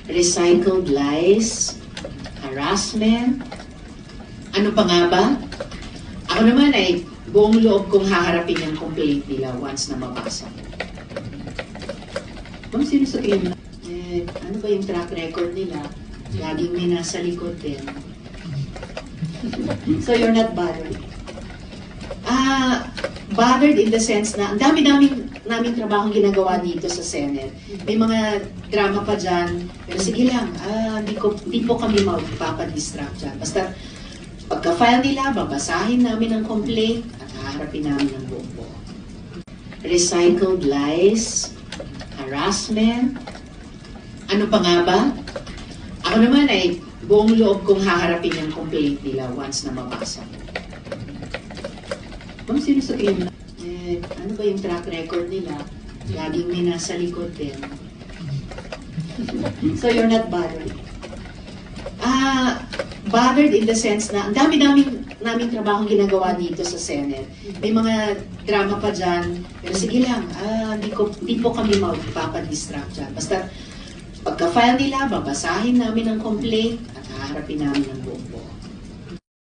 recycled lies, harassment. Ano pa nga ba? Ako naman ay buong loob kong haharapin yung complaint nila once na mabasa. Kung sino sa tingin mo, ano ba yung track record nila? Laging may nasa likod din. So you're not bothered? Bothered in the sense na ang dami-naming trabahong ginagawa dito sa Senate. May mga drama pa dyan. Pero sige lang, di po kami magpapadistract dyan. Basta pagka-file nila, babasahin namin ang complaint at haharapin namin ang buong buo. Recycled lies, harassment. Ano pa nga ba? Ako naman ay buong loob kong haharapin yung complaint nila once na mabasa. Kung sino sa tingin mo, ano ba yung track record nila? Laging may nasa likod din. So you're not bothered? Bothered in the sense na ang dami-naming trabahong ginagawa dito sa Senate. May mga drama pa dyan. Pero sige lang, di po kami magpapadistract dyan. Basta pagka-file nila, babasahin namin ang complaint at haharapin namin ang buong buo.